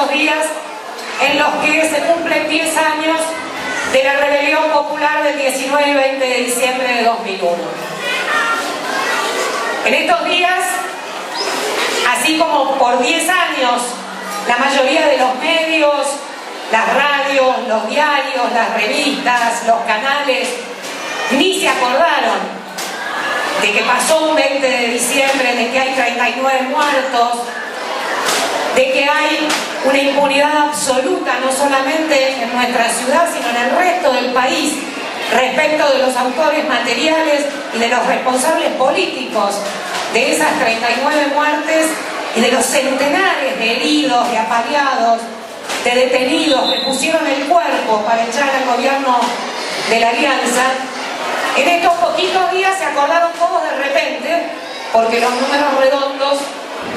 estos días en los que se cumplen 10 años de la rebelión popular del 19 y 20 de diciembre de 2001. En estos días, así como por 10 años, la mayoría de los medios, las radios, los diarios, las revistas, los canales, ni se acordaron de que pasó un 20 de diciembre, de que hay 39 muertos, de que hay una impunidad absoluta, no solamente en nuestra ciudad, sino en el resto del país, respecto de los autores materiales y de los responsables políticos de esas 39 muertes y de los centenares de heridos, de apaleados, de detenidos que pusieron el cuerpo para echar al gobierno de la Alianza. En estos poquitos días se acordaron todos de repente, porque los números redondos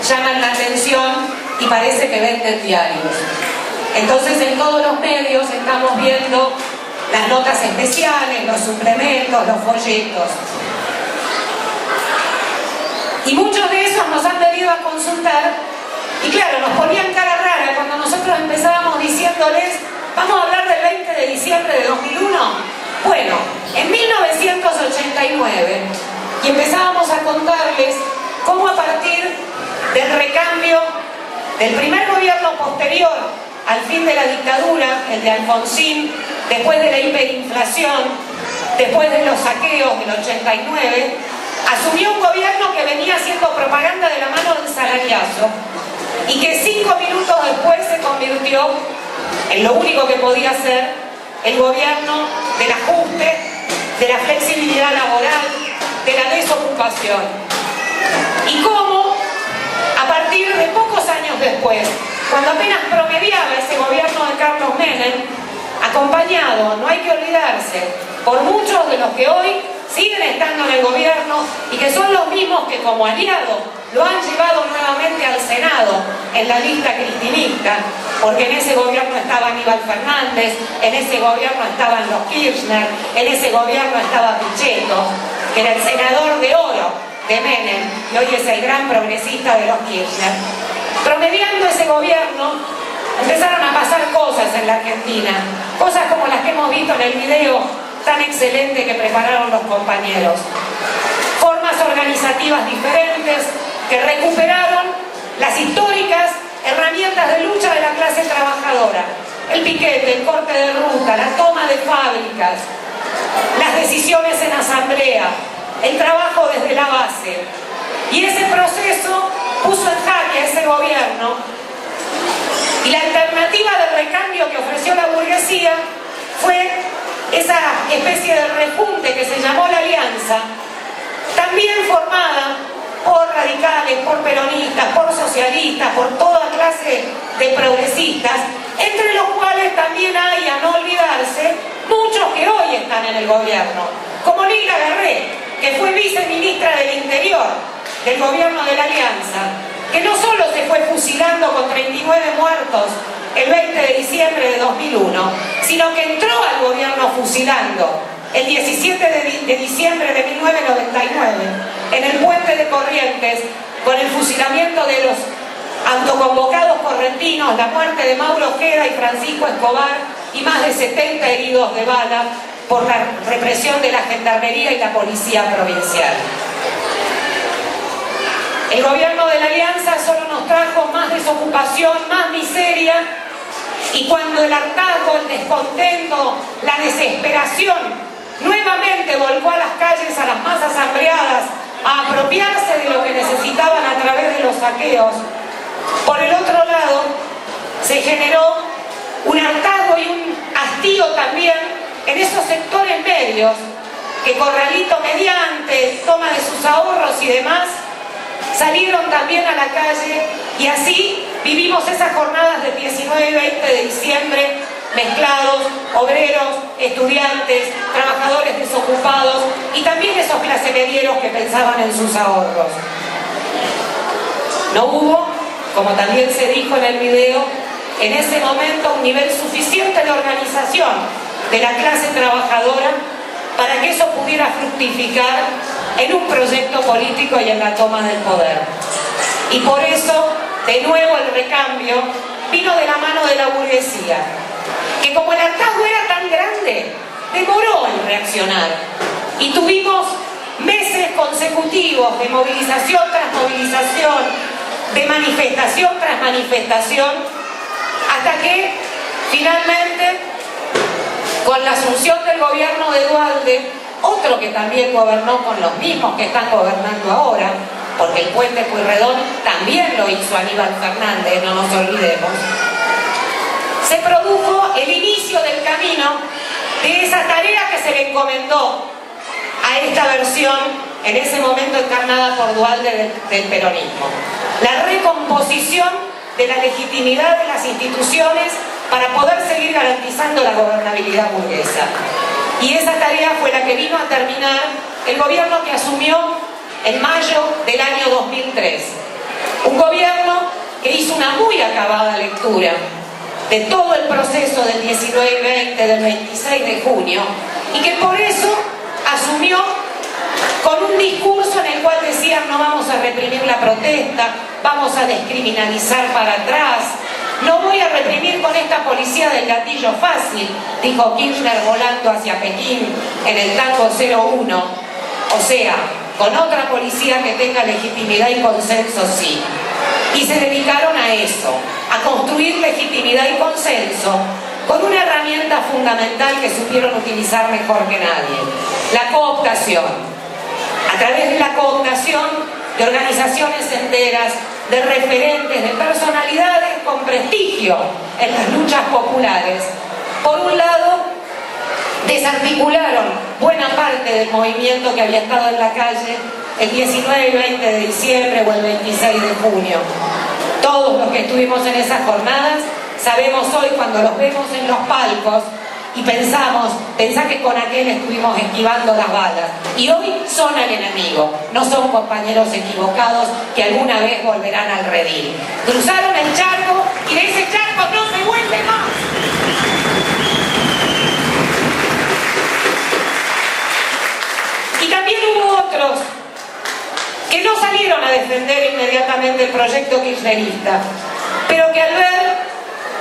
llaman la atención y parece que venden diarios. Entonces en todos los medios estamos viendo las notas especiales, los suplementos, los folletos. Y muchos de esos nos han venido a consultar y claro, nos ponían cara rara cuando nosotros empezábamos diciéndoles vamos a hablar del 20 de diciembre de 2001. Bueno, en 1989, y empezábamos a contarles cómo a partir del recambio del primer gobierno posterior al fin de la dictadura, el de Alfonsín, después de la hiperinflación, después de los saqueos del 89, asumió un gobierno que venía haciendo propaganda de la mano del salariazo y que 5 minutos después se convirtió en lo único que podía hacer el gobierno del ajuste, de la flexibilidad laboral, de la desocupación. Y cómo, a partir de pocos años después, cuando apenas promediaba ese gobierno de Carlos Menem, acompañado, no hay que olvidarse, por muchos de los que hoy siguen estando en el gobierno y que son los mismos que como aliados lo han llevado nuevamente al Senado en la lista cristinista, porque en ese gobierno estaba Aníbal Fernández, en ese gobierno estaban los Kirchner, en ese gobierno estaba Pichetto, que era el senador de oro de Menem y hoy es el gran progresista de los Kirchner. Promediando ese gobierno, empezaron a pasar cosas en la Argentina, cosas como las que hemos visto en el video tan excelente que prepararon los compañeros. Formas organizativas diferentes que recuperaron las históricas herramientas de lucha de la clase trabajadora. El piquete, el corte de ruta, la toma de fábricas, las decisiones en asamblea, el trabajo desde la base. Y ese proceso puso en jaque a ese gobierno y la alternativa de recambio que ofreció la burguesía fue esa especie de rejunte que se llamó la Alianza, también formada por radicales, por peronistas, por socialistas, por toda clase de progresistas, entre los cuales también hay, a no olvidarse, muchos que hoy están en el gobierno, como Lila Guerré, que fue viceministra del Interior del gobierno de la Alianza, que no solo se fue fusilando con 39 muertos el 20 de diciembre de 2001, sino que entró al gobierno fusilando el 17 de diciembre de 1999 en el puente de Corrientes con el fusilamiento de los autoconvocados correntinos, la muerte de Mauro Ojeda y Francisco Escobar y más de 70 heridos de bala por la represión de la Gendarmería y la Policía Provincial. El gobierno de la Alianza solo nos trajo más desocupación, más miseria, y cuando el hartazgo, el descontento, la desesperación nuevamente volcó a las calles a las masas hambreadas a apropiarse de lo que necesitaban a través de los saqueos, por el otro lado se generó un hartazgo y un hastío también en esos sectores medios que corralito mediante, toma de sus ahorros y demás, salieron también a la calle y así vivimos esas jornadas del 19 y 20 de diciembre mezclados, obreros, estudiantes, trabajadores desocupados y también esos clasemedieros que pensaban en sus ahorros. No hubo, como también se dijo en el video, en ese momento un nivel suficiente de organización de la clase trabajadora para que eso pudiera fructificar en un proyecto político y en la toma del poder. Y por eso, de nuevo, el recambio vino de la mano de la burguesía, que como el hartazgo era tan grande, demoró en reaccionar. Y tuvimos meses consecutivos de movilización tras movilización, de manifestación tras manifestación, hasta que finalmente, con la asunción del gobierno de Duhalde, otro que también gobernó con los mismos que están gobernando ahora, porque el puente Pueyrredón también lo hizo Aníbal Fernández, no nos olvidemos, se produjo el inicio del camino de esa tarea que se le encomendó a esta versión, en ese momento encarnada por Duhalde del peronismo. La recomposición de la legitimidad de las instituciones para poder seguir garantizando la gobernabilidad burguesa. Y esa tarea fue la que vino a terminar el gobierno que asumió en mayo del año 2003. Un gobierno que hizo una muy acabada lectura de todo el proceso del 19 y 20, del 26 de junio, y que por eso asumió con un discurso en el cual decían: no vamos a reprimir la protesta, vamos a descriminalizar para atrás, no voy a reprimir con esta policía del gatillo fácil, dijo Kirchner volando hacia Pekín en el tango 01, o sea, con otra policía que tenga legitimidad y consenso, sí. Y se dedicaron a eso, a construir legitimidad y consenso con una herramienta fundamental que supieron utilizar mejor que nadie: la cooptación. A través de la cooptación de organizaciones enteras, de referentes, de personalidades con prestigio en las luchas populares, por un lado, desarticularon buena parte del movimiento que había estado en la calle el 19 y 20 de diciembre o el 26 de junio. Todos los que estuvimos en esas jornadas sabemos hoy, cuando los vemos en los palcos, y pensá que con aquel estuvimos esquivando las balas. Y hoy son el enemigo, no son compañeros equivocados que alguna vez volverán al redil. Cruzaron el charco y de ese charco no se vuelve más. Y también hubo otros que no salieron a defender inmediatamente el proyecto kirchnerista, pero que al ver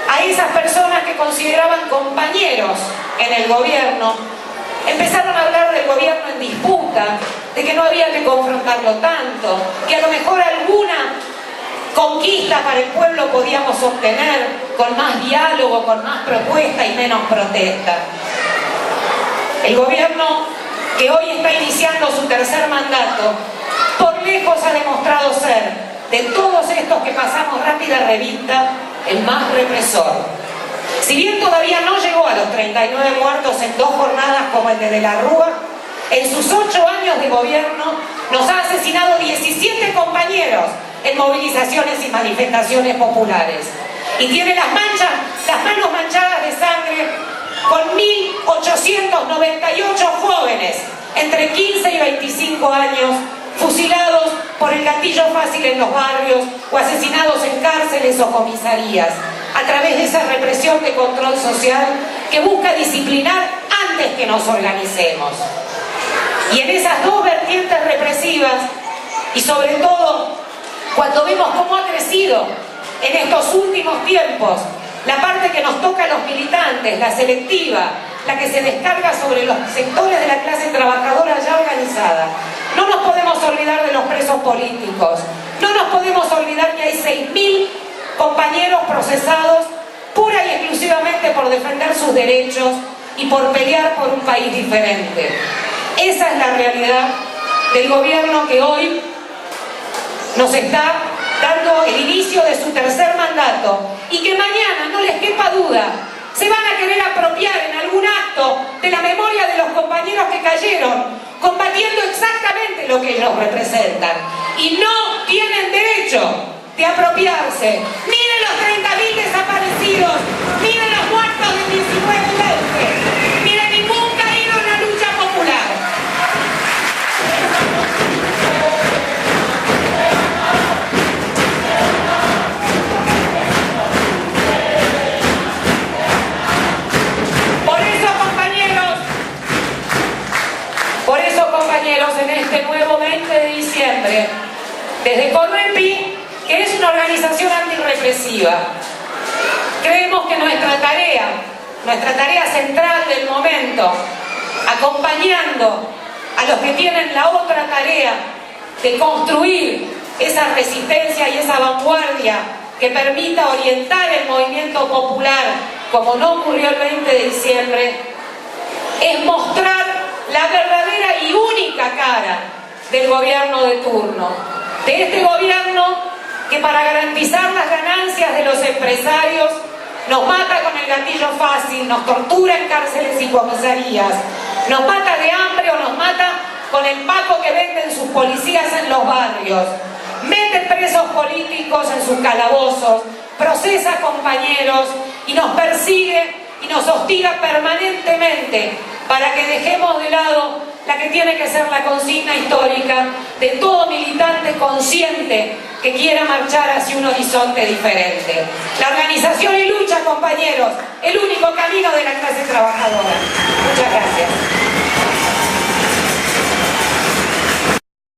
a esas personas que consideraban compañeros en el gobierno, empezaron a hablar del gobierno en disputa, de que no había que confrontarlo tanto, que a lo mejor alguna conquista para el pueblo podíamos obtener con más diálogo, con más propuesta y menos protesta. El gobierno que hoy está iniciando su tercer mandato, por lejos ha demostrado ser, de todos estos que pasamos rápida revista, el más represor. Si bien todavía no llegó a los 39 muertos en 2 jornadas como el de la Rúa, en sus 8 años de gobierno nos ha asesinado 17 compañeros en movilizaciones y manifestaciones populares. Y tiene las manos manchadas de sangre con 1.898 jóvenes entre 15 y 25 años fusilados por el gatillo fácil en los barrios o asesinados en cárceles o comisarías, a través de esa represión de control social que busca disciplinar antes que nos organicemos. Y en esas dos vertientes represivas, y sobre todo cuando vemos cómo ha crecido en estos últimos tiempos la parte que nos toca a los militantes, la selectiva, la que se descarga sobre los sectores de la clase trabajadora ya organizada, no nos podemos olvidar de los presos políticos, no nos podemos olvidar que hay 6.000 compañeros procesados pura y exclusivamente por defender sus derechos y por pelear por un país diferente. Esa es la realidad del gobierno que hoy nos está dando el inicio de su tercer mandato y que mañana, no les quepa duda, se van a querer apropiar en algún acto de la memoria de los compañeros que cayeron, combatiendo exactamente lo que ellos representan. Y no tienen derecho de apropiarse ni de los 30.000 desaparecidos, ni de los muertos del 19 y 20, ni de ningún caído en la lucha popular. Compañeros, en este nuevo 20 de diciembre, desde Correpi, que es una organización antirrepresiva, Creemos que nuestra tarea central del momento, acompañando a los que tienen la otra tarea de construir esa resistencia y esa vanguardia que permita orientar el movimiento popular, como no ocurrió el 20 de diciembre, es mostrar la verdadera y única cara del gobierno de turno, de este gobierno que para garantizar las ganancias de los empresarios nos mata con el gatillo fácil, nos tortura en cárceles y comisarías, nos mata de hambre o nos mata con el paco que venden sus policías en los barrios, mete presos políticos en sus calabozos, procesa compañeros y nos persigue y nos hostiga permanentemente para que dejemos de lado la que tiene que ser la consigna histórica de todo militante consciente que quiera marchar hacia un horizonte diferente. La organización y lucha, compañeros, el único camino de la clase trabajadora.